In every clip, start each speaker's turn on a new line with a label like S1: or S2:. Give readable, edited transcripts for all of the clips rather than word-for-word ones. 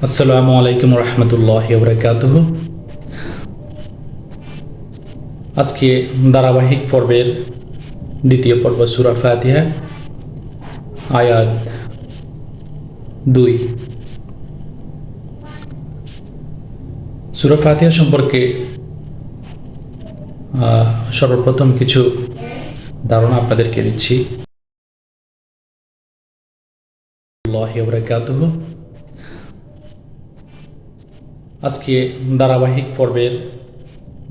S1: আসসালামু আলাইকুম রহমতুল্লাহি ওয়া বারাকাতুহু। আজকে ধারাবাহিক পর্বের দ্বিতীয় পর্ব সূরা ফাতিহা আয়াত 2। সূরা ফাতিহা সম্পর্কে সর্বপ্রথম কিছু ধারণা আপনাদেরকে দিচ্ছি। আল্লাহু ওয়া বারাকাতুহু। আজকে ধারাবাহিক পর্বের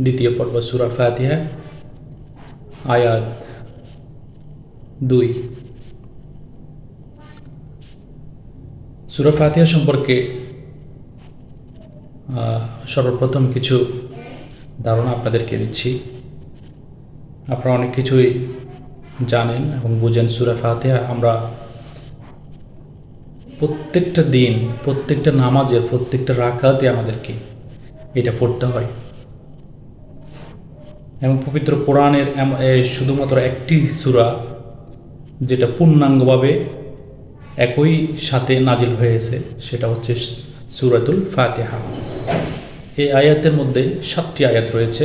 S1: দ্বিতীয় পর্ব সূরা ফাতিহা আয়াত 2। সূরা ফাতিহা সম্পর্কে সর্বপ্রথম কিছু ধারণা আপনাদেরকে দিচ্ছি। আপনারা অনেক কিছুই জানেন এবং বুঝেন। সূরা ফাতিহা আমরা প্রত্যেকটা দিন, প্রত্যেকটা নামাজের প্রত্যেকটা রাকাতে আমাদেরকে এটা পড়তে হয় এবং পবিত্র কোরআনের শুধুমাত্র একটি সূরা যেটা পূর্ণাঙ্গভাবে একই সাথে নাজিল হয়েছে, সেটা হচ্ছে সূরাতুল ফাতিহা। এই আয়াতের মধ্যে 7টি আয়াত রয়েছে।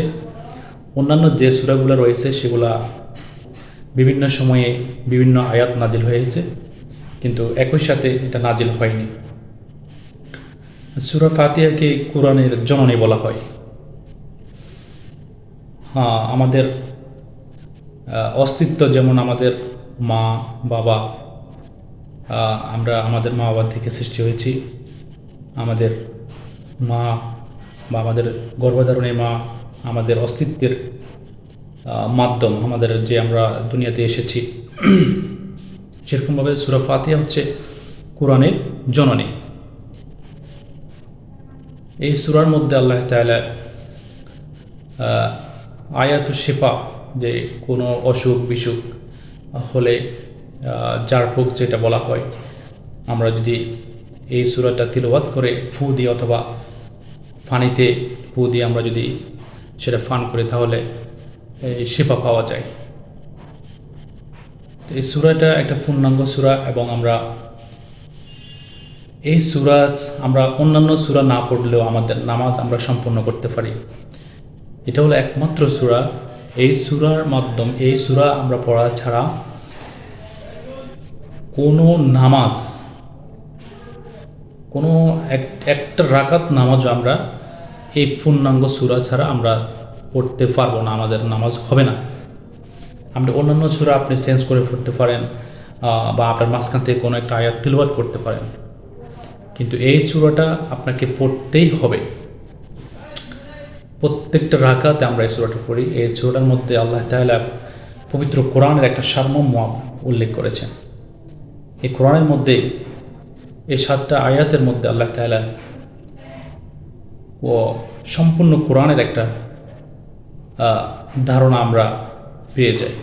S1: অন্যান্য যে সূরাগুলো রয়েছে সেগুলা বিভিন্ন সময়ে বিভিন্ন আয়াত নাজিল হয়েছে, কিন্তু একই সাথে এটা নাজিল হয়নি। সূরা ফাতিহাকে কোরআনের জননী বলা হয়। আমাদের অস্তিত্ব যেমন আমাদের মা বাবা, আমরা আমাদের মা বাবা থেকে সৃষ্টি হয়েছি। আমাদের মা বা আমাদের গর্ভধারণে মা আমাদের অস্তিত্বের মাধ্যম, আমাদের যে আমরা দুনিয়াতে এসেছি। সেরকমভাবে সূরা ফাতিহা হচ্ছে কোরআনের জননী। এই সূরার মধ্যে আল্লাহ তাআলা আয়াতুশ শিফা, যে কোনো অসুখ বিসুখ হলে জারফুক যেটা বলা হয়, আমরা যদি এই সূরাটা তিলাওয়াত করে ফু দিয়ে অথবা পানিতে ফু দিয়ে আমরা যদি সেটা পান করি তাহলে এই শিফা পাওয়া যায়। তো এই সূরাটা একটা পূর্ণাঙ্গ সূরা এবং আমরা এই সূরা আমরা অন্যান্য সূরা না পড়লেও আমাদের নামাজ আমরা সম্পূর্ণ করতে পারি। এটা হলো একমাত্র সূরা, এই সূরার মাধ্যমে, এই সূরা আমরা পড়া ছাড়া কোনো নামাজ, কোনো একটা রাকাত নামাজও আমরা এই পূর্ণাঙ্গ সূরা ছাড়া আমরা পড়তে পারবো না, আমাদের নামাজ হবে না। আপনি অন্যান্য সূরা আপনি চেঞ্জ করে পড়তে পারেন বা আপনার মাঝখান থেকে কোনো একটা আয়াত তিলাওয়াত করতে পারেন, কিন্তু এই সূরাটা আপনাকে পড়তেই হবে। প্রত্যেকটা রাকাতে আমরা এই সূরাটা পড়ি। এই সূরার মধ্যে আল্লাহ তাআলা পবিত্র কোরআনের একটা সারমর্ম উল্লেখ করেছেন। এই কোরআনের মধ্যে এই 7টা আয়াতের মধ্যে আল্লাহ তাআলা ও সম্পূর্ণ কোরআনের একটা ধারণা আমরা পেয়ে যাই।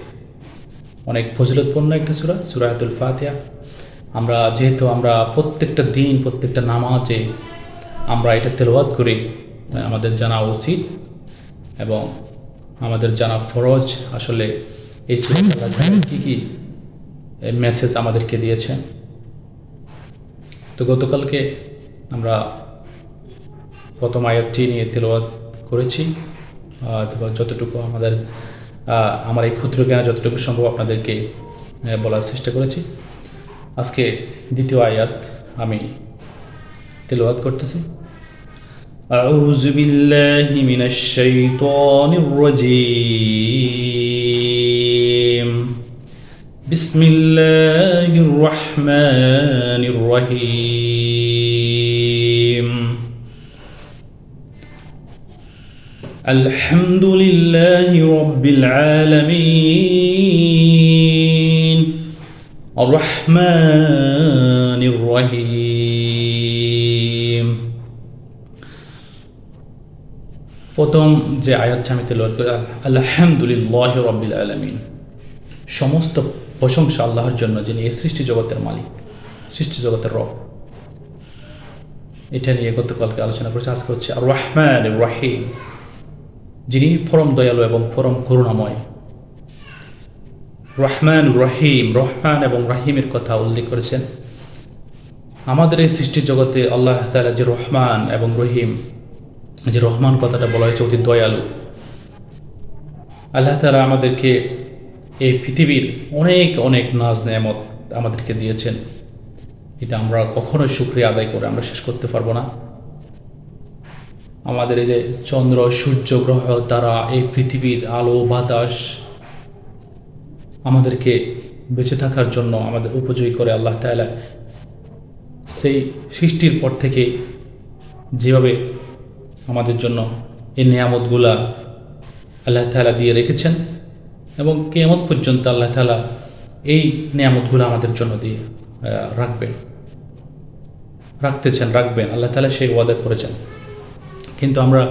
S1: অনেক ফজিলতপূর্ণ একটা সূরা, সূরাতুল ফাতিহা। যেহেতু আমরা প্রত্যেকটা দিন, প্রত্যেকটা নামাজে আমরা এটা তেলাওয়াত করি, আমাদের জানা উচিত এবং আমাদের জানা ফরজ। আসলে এই সূরাটা কী কী মেসেজ আমাদেরকে দিয়েছেন। তো গতকালকে আমরা প্রথম আয়াতটি নিয়ে তেলাওয়াত করেছি, যতটুকু আমার এই ক্ষুদ্র জ্ঞানে যতটুকু সম্ভব আপনাদেরকে বলার চেষ্টা করেছি। আজকে দ্বিতীয় আয়াত আমি তেলাওয়াত করতেছি। আউযু বিল্লাহি মিনাশ শাইতানির রাজীম। বিসমিল্লাহির রহমানির রহিম। আলহামদুলিল্লাহি রাব্বিল আলামিন আর রহমানির রহিম। প্রথম যে আয়াতটা আমি তেলাওয়াত করি, আলহামদুলিল্লাহি রাব্বিল আলামিন। সমস্ত প্রশংসা আল্লাহর জন্য, যিনি এই সৃষ্টি জগতের মালিক, সৃষ্টি জগতের রব। এটা নিয়ে গতকালকে আলোচনা করেছি। আজকে হচ্ছে আর রহমানির রহিম, যিনি পরম দয়ালু এবং পরম করুণাময়। রহমান রহিম, রহমান এবং রাহিমের কথা উল্লেখ করেছেন আমাদের এই সৃষ্টির জগতে আল্লাহ তাআলা যে রহমান এবং রহিম, যে রহমান কথাটা বলা হয়েছে অতি দয়ালু। আল্লাহ তাআলা আমাদেরকে এই পৃথিবীর অনেক অনেক নাজ নেয়ামত আমাদেরকে দিয়েছেন, এটা আমরা কখনোই শুকরিয়া আদায় করে আমরা শেষ করতে পারবো না। আমাদের এই যে চন্দ্র, সূর্য, গ্রহ, তারা, এই পৃথিবীর আলো বাতাস আমাদেরকে বেঁচে থাকার জন্য আমাদের উপযোগী করে আল্লাহ তাআলা সেই সৃষ্টির পর থেকে যেভাবে আমাদের জন্য এই নিয়ামতগুলা আল্লাহ তাআলা দিয়ে রেখেছেন এবং কিয়ামত পর্যন্ত আল্লাহ তাআলা এই নিয়ামতগুলো আমাদের জন্য দিয়ে রাখবেন। আল্লাহ তাআলা সেই ওয়াদা করেছেন। কিন্তু আমরা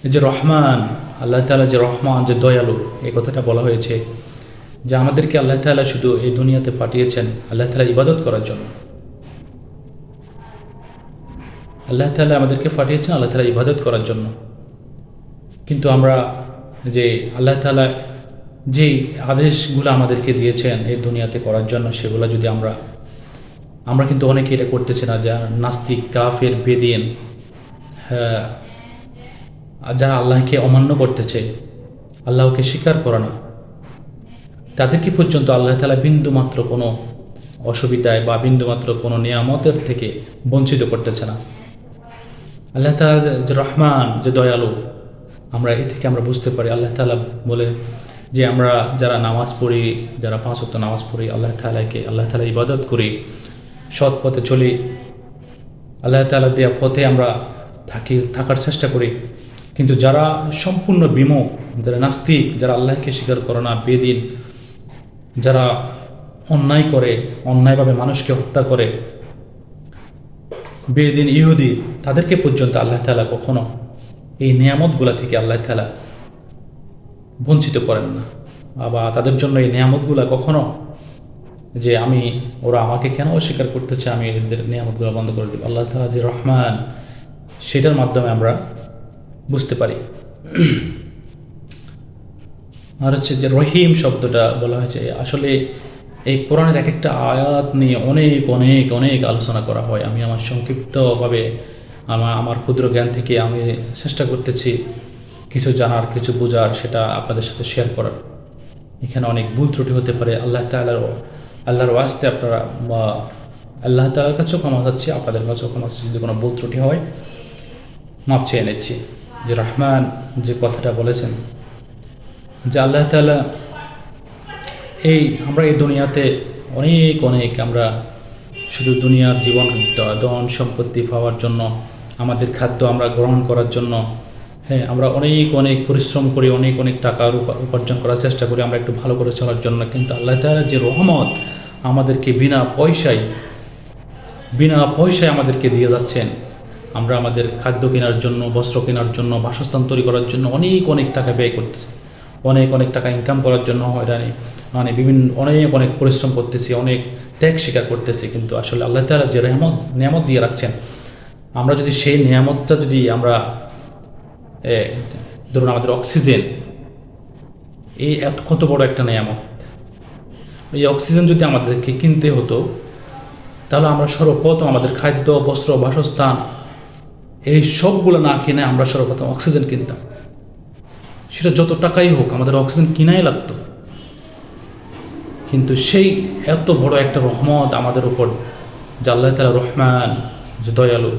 S1: এই যে রহমান, আল্লাহ তাআলা যে রহমান, যে দয়ালু, এই কথাটা বলা হয়েছে যে আমাদেরকে আল্লাহ তাআলা শুধু এই দুনিয়াতে পাঠিয়েছেন আল্লাহ তাআলা ইবাদত করার জন্য। আল্লাহ তাআলা আমাদেরকে পাঠিয়েছেন আল্লাহ তাআলা ইবাদত করার জন্য। কিন্তু আমরা যে আল্লাহ তাআলা যেই আদেশগুলো আমাদেরকে দিয়েছেন এই দুনিয়াতে করার জন্য, সেগুলো যদি আমরা কিন্তু অনেকে এটা করতেছে না, যারা নাস্তিক, কাফের, বেদিন, হ্যাঁ, যারা আল্লাহকে অমান্য করতেছে, আল্লাহকে স্বীকার করে না, তাদেরকে পর্যন্ত আল্লাহ তাআলা বিন্দুমাত্র কোনো অসুবিধায় বা বিন্দুমাত্র কোনো নিয়ামতের থেকে বঞ্চিত করতেছে না। আল্লাহ তাআলা যে রহমান, যে দয়ালু, আমরা এ থেকে আমরা বুঝতে পারি। আল্লাহ তাআলা বলে যে আমরা যারা নামাজ পড়ি, যারা 5 ওয়াক্ত নামাজ পড়ি, আল্লাহ তাআলা ইবাদত করি, সৎ পথে চলি, আল্লাহ তাআলা দেওয়া পথে আমরা থাকার চেষ্টা করি। কিন্তু যারা সম্পূর্ণ বিমুখ, যারা নাস্তিক, যারা আল্লাহকে স্বীকার করে না, বেদিন, যারা অন্যায় করে, অন্যায়ভাবে মানুষকে হত্যা করে, বেদিন, ইহুদি, তাদেরকে পর্যন্ত আল্লাহ তাআলা কখনো এই নিয়ামতগুলা থেকে আল্লাহ তাআলা বঞ্চিত করেন না। বা তাদের জন্য এই নিয়ামতগুলা কখনো যে ওরা আমাকে কেন অস্বীকার করতেছে, আমি এদের নিয়ামতগুলো বন্ধ করে দেব। আল্লাহ তাআলা যে রহমান, সেটার মাধ্যমে আমরা বুঝতে পারি। আর হচ্ছে যে রহিম শব্দটা বলা হয়েছে, আসলে এই কোরআনের এক একটা আয়াত নিয়ে অনেক অনেক অনেক আলোচনা করা হয়। আমি আমার সংক্ষিপ্তভাবে আমার ক্ষুদ্র জ্ঞান থেকে আমি চেষ্টা করতেছি কিছু জানার, কিছু বোঝার, সেটা আপনাদের সাথে শেয়ার করার। এখানে অনেক ভুল ত্রুটি হতে পারে। আল্লাহর ওয়াস্তে আপনারা আল্লাহ তাআলার কাছেও ক্ষমা চাচ্ছি, আপনাদের কাছেও ক্ষমা চাচ্ছি যদি কোনো ভুল ত্রুটি হয়, মাপ চেয়ে নিচ্ছি। যে রহমান যে কথাটা বলেছেন, যে আল্লাহ তাআলা আমরা এই দুনিয়াতে অনেক অনেক আমরা শুধু দুনিয়ার জীবন, ধন সম্পত্তি পাওয়ার জন্য, আমাদের খাদ্য আমরা গ্রহণ করার জন্য, হ্যাঁ, আমরা অনেক অনেক পরিশ্রম করি, অনেক অনেক টাকা উপার্জন করার চেষ্টা করি আমরা একটু ভালো করে চলার জন্য। কিন্তু আল্লাহ তাআলা যে রহমত আমাদেরকে বিনা পয়সায় আমাদেরকে দিয়ে যাচ্ছেন, আমরা আমাদের খাদ্য কেনার জন্য, বস্ত্র কেনার জন্য, বাসস্থান তৈরি করার জন্য অনেক অনেক টাকা ব্যয় করতেছি, অনেক অনেক টাকা ইনকাম করার জন্য হয়রানি, অনেক অনেক পরিশ্রম করতেছি, অনেক ত্যাগ স্বীকার করতেছি। কিন্তু আসলে আল্লাহ তাআলা যে নিয়ামত দিয়ে রাখছেন, আমরা যদি সেই নিয়ামতটা যদি আমরা ধরুন আমাদের অক্সিজেন, এই কত বড় একটা নিয়ামত, এই অক্সিজেন যদি আমাদেরকে কিনতে হতো, তাহলে আমরা সর্বপ্রথম আমাদের খাদ্য, বস্ত্র, বাসস্থান এই সবগুলো না কিনে আমরা সর্বপ্রথম অক্সিজেন কিনতাম। সেটা যত টাকাই হোক, আমাদের অক্সিজেন কিনাই লাগতো। কিন্তু সেই এত বড় একটা রহমত আমাদের উপর, যে আল্লাহ তাআলা রহমান, যে দয়ালু,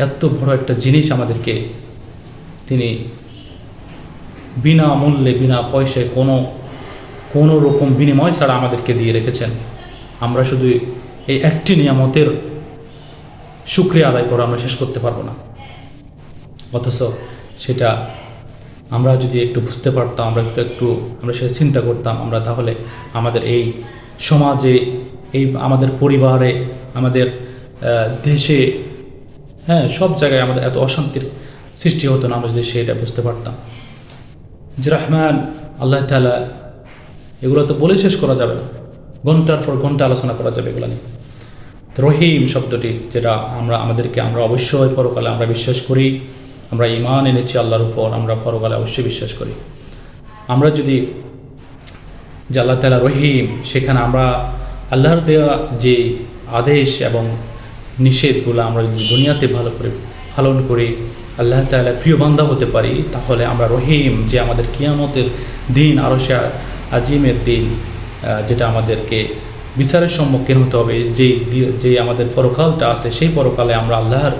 S1: এত বড় একটা জিনিস আমাদেরকে তিনি বিনা মূল্যে, বিনা পয়সায়, কোনো রকম বিনিময় ছাড়া আমাদেরকে দিয়ে রেখেছেন। আমরা শুধু এই একটি নিয়ামতের শুকরিয়া আদায় করে আমরা শেষ করতে পারবো না। অথচ সেটা আমরা যদি একটু বুঝতে পারতাম, আমরা সেটা চিন্তা করতাম, আমরা তাহলে আমাদের এই সমাজে, আমাদের পরিবারে, আমাদের দেশে, হ্যাঁ, সব জায়গায় আমাদের এত অশান্তির সৃষ্টি হতো না, আমরা যদি সেটা বুঝতে পারতাম। যে রহমান আল্লাহ তাআলা, এগুলো তো বলে শেষ করা যাবে না, ঘন্টার পর ঘন্টা আলোচনা করা যাবে এগুলো নিয়ে। রহিম শব্দটি, যেটা আমরা অবশ্যই পরকালে আমরা বিশ্বাস করি, আমরা ঈমান এনেছি আল্লাহর উপর, আমরা পরকালে অবশ্যই বিশ্বাস করি। আমরা যদি যে আল্লাহ তাআলা রহিম, সেখানে আমরা আল্লাহর দেওয়া যে আদেশ এবং নিষেধগুলো আমরা যদি দুনিয়াতে ভালো করে পালন করে আল্লাহ তাআলার প্রিয় বান্দা হতে পারি, তাহলে আমরা রহিম যে আমাদের কিয়ামতের দিন আরশে আজিমের দিন, যেটা আমাদেরকে বিচারের সম্মুখীন হতে হবে, যে আমাদের পরকালটা আছে, সেই পরকালে আমরা আল্লাহর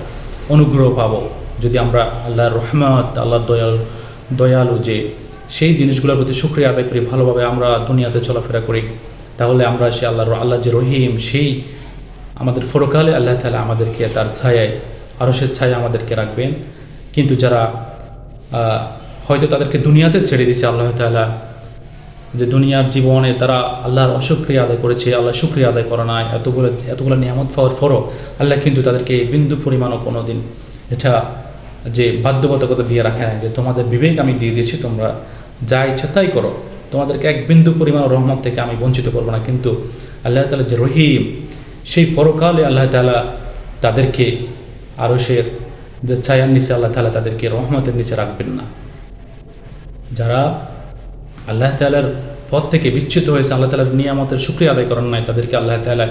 S1: অনুগ্রহ পাবো যদি আমরা আল্লাহর রহমত, আল্লাহর দয়ালু যে সেই জিনিসগুলোর প্রতি শুকরিয়া আদায় করি, ভালোভাবে আমরা দুনিয়াতে চলাফেরা করি, তাহলে আমরা সে আল্লাহ যে রহিম, সেই আমাদের পরকালে আল্লাহ তাআলা আমাদেরকে তার ছায়ায়, আরশের ছায়া আমাদেরকে রাখবেন। কিন্তু যারা হয়তো তাদেরকে দুনিয়াতে ছেড়ে দিয়েছে আল্লাহ তাআলা, যে দুনিয়ার জীবনে তারা আল্লাহর অশুকরিয়া আদায় করেছে, আল্লাহ শুকরিয়া আদায় করে না, এতগুলো নিয়ামত পাওয়ার পরও আল্লাহ কিন্তু তাদেরকে বিন্দু পরিমাণও কোনো দিন এটা যে বাধ্যবাধকতা দিয়ে রাখে না, যে তোমাদের বিবেক আমি দিয়ে দিয়েছি, তোমরা যা ইচ্ছা তাই করো, তোমাদেরকে এক বিন্দু পরিমাণ রহমত থেকে আমি বঞ্চিত করবো না। কিন্তু আল্লাহ তাআলা যে রহিম, সেই পরকালে আল্লাহ তাআলা তাদেরকে আরশের যে ছায়ার নিচে আল্লাহ তাআলা তাদেরকে রহমতের নিচে রাখবেন না। যারা আল্লাহ তাআলার পথ থেকে বিচ্যুত হয়েছে, আল্লাহ তাআলার নিয়ামতের শুকরিয়া আদায় করেন নাই, তাদেরকে আল্লাহ তাআলা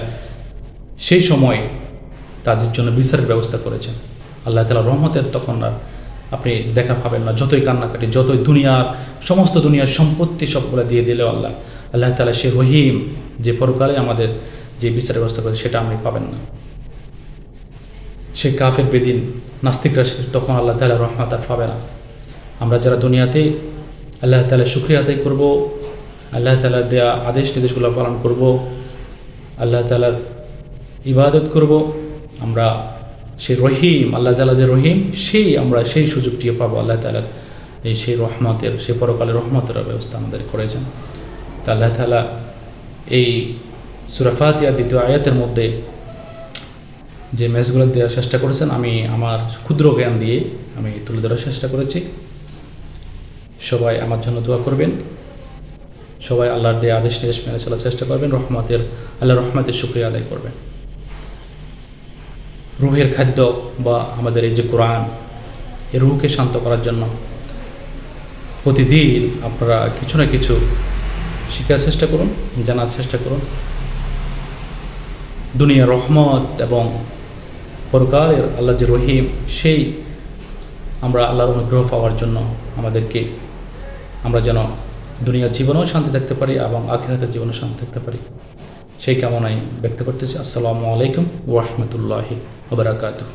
S1: সেই সময় তাদের জন্য বিচারের ব্যবস্থা করেছেন। আল্লাহ তাআলার রহমতের তখন আর আপনি দেখা পাবেন না, যতই কান্নাকাটি, যতই সমস্ত দুনিয়ার সম্পত্তি সবগুলো দিয়ে দিলেও আল্লাহ তাআলা সে রহিম যে পরকালে আমাদের যে বিচারের ব্যবস্থা করে, সেটা আপনি পাবেন না। সে কাফের বেদিন নাস্তিকরা তখন আল্লাহ তাআলার রহমত আর পাবে না। আমরা যারা দুনিয়াতে আল্লাহ তাআলার শুকরিয়া আদায় করব, আল্লাহ তাআলার দেয়া আদেশ নির্দেশগুলো পালন করব, আল্লাহ তাআলার ইবাদত করব, আমরা সেই রহিম, আল্লাহ তাআলা যে রহিম, আমরা সেই সুযোগটি পাবো। আল্লাহ তাআলার সেই রহমতের, সেই পরকালের রহমতের ব্যবস্থা আমাদের করেছেন। তা আল্লাহ তাআলা এই সূরা ফাতিহার 2য় আয়াতের মধ্যে যে ম্যাসগুলো দেওয়ার চেষ্টা করেছেন, আমি আমার ক্ষুদ্র জ্ঞান দিয়ে আমি তুলে ধরার চেষ্টা করেছি। সবাই আমার জন্য দোয়া করবেন, সবাই আল্লাহর দেয়া আদেশ নির্দেশ মেনে চলার চেষ্টা করবেন, আল্লাহর রহমতের শুকরিয়া আদায় করবেন। রুহের খাদ্য বা আমাদের এই যে কোরআন, এই রুহকে শান্ত করার জন্য প্রতিদিন আপনারা কিছু না কিছু শেখার চেষ্টা করুন, জানার চেষ্টা করুন। দুনিয়ার রহমত এবং পরকালের আল্লাহ যে রহিম, সেই আমরা আল্লাহর অনুগ্রহ পাওয়ার জন্য আমরা যেন দুনিয়ার জীবনেও শান্তি থাকতে পারি এবং আখিরাতের জীবনেও শান্তি থাকতে পারি, সেই কামনাই ব্যক্ত করতেছি। আসসালামু আলাইকুম ওয়া রাহমাতুল্লাহি ওয়া বারাকাতুহু।